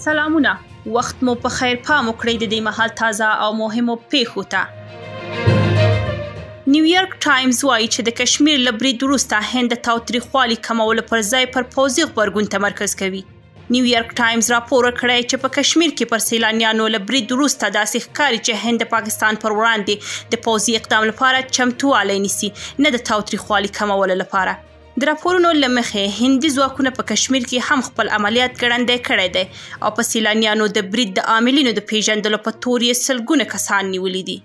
سلامونه، وخت مو په خیر پام وکړئ د دې مهال تازه او مهمو پیښو ته. نیویارک ټایمز وایي چې د کشمیر له برید وروسته هند د تاوتریخوالي کمولو پر ځای پر پوځي غبرګون تمرکز کوي. نیویارک ټایمز راپور کړی چې په کشمیر کې پر سیلانیانو له برید وروسته داسې ښکاري چې هند د پاکستان پر وړاندې د پوځي اقدام لپاره چمتووالی نیسي، نه د تاوتریخوالي کمولو لپاره. د راپورونو له مخې هندي ځواکونه په کشمیر کې هم خپل عملیات ګړندی کړی دی او په سیلانیانو د برید د عاملینو د پیژندلو په تور یې سلګونه کسان نیولي دي.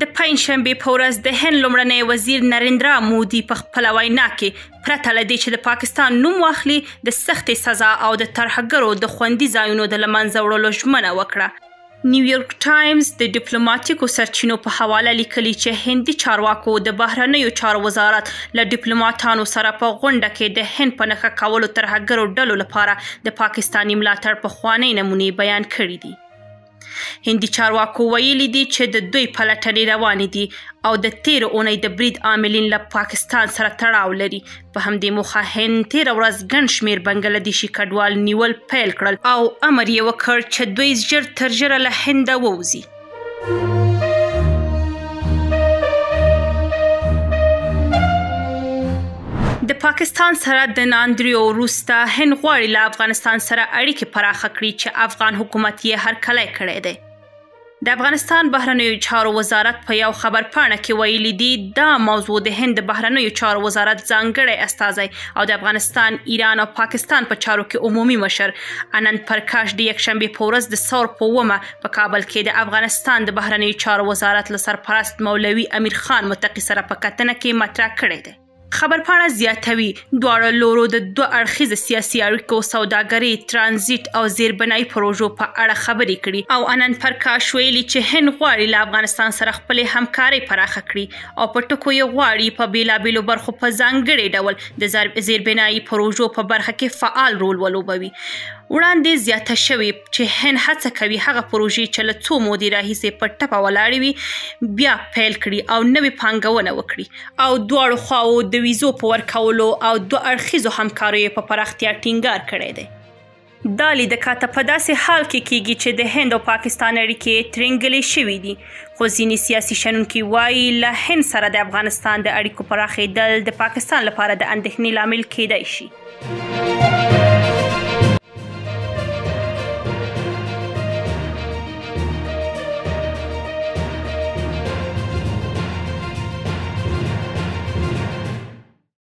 د پنجشنبې په ورځ د هند لومړنی وزیر نریندرا مودي په خپله وینا کې پرته له دې چې د پاکستان نوم واخلي د سختې سزا او د ترهګرو د خوندي ځایونو د له منځه وړلو ژمنه وکړه. نیویارک ټایمز د ډیپلوماتیکو سرچینو په حواله لیکلي چې هندي چارواکو د بهرنیو چارو وزارت له ډیپلوماتانو سره په غونډه کې د هند په نښه کولو ترهګرو ډلو لپاره د پاکستاني ملاتړ پخوانۍ نمونې بیان کړي دي. هندي چارواکو ویلي دي چې د دوی پلټنې روانې دي او د تیرو اونۍ د برید عاملین له پاکستان سره تړاو لري. په همدې موخه هند تیره ورځ ګڼ شمېر بنګلادیشي کډوال نیول پیل کړل او امر یې وکړ چې دوی ژر تر ژره له هنده ووځي. د پاکستان سره د ناندریو وروسته هند غواړي له افغانستان سره اړیکې پراخه کړي چې افغان حکومت یې هرکلی کړی دی. د افغانستان بهرنیو چارو وزارت په یو خبرپاڼه کې ویلي دي دا موضوع د هند د بهرنیو چارو وزارت ځانګړی استازی او د افغانستان، ایران او پاکستان په چارو کې عمومي مشر انند پرکاش د یکشنبې په ورځ د ثور په 9 په کابل کې د افغانستان د بهرنیو چارو وزارت له سرپرست مولوي امیر خان متقي سره په کتنه کې مطرح کړی دی. خبرپاڼه زیاتوي دواړه لورو د دوه اړخیزه سیاسي اړیکو، سوداګرۍ، ترانزیت او زیربنایي پروژو په اړه خبرې کړي او انند پرکاش ویلي چې هند غواړي له افغانستان سره خپلې همکارۍ پراخه کړي او په ټکو یې غواړي په بیلابیلو برخو په ځانګړي ډول د زیربنایي پروژو په برخه کې فعال رول ولوبوي. وړاندې زیاته شوې چې هند هڅه کوي هغه پروژې چې له څو مودې راهیسې په ټپه ولاړې وي بیا پیل کړي او نوې پانګونه وکړي او دواړو خواوو د ویزو په ورکولو او دوه اړخیزو همکاریو په پراختیا ټینګار کړی دی. دا لیدکاته په داسې حال کې کیږي چې د هند او پاکستان اړیکې ترنګلې شوي دي، خو ځینې سیاسي شنونکي وایي له هند سره د افغانستان د اړیکو پراخېدل د پاکستان لپاره د اندېښنې لامل کیدای شي.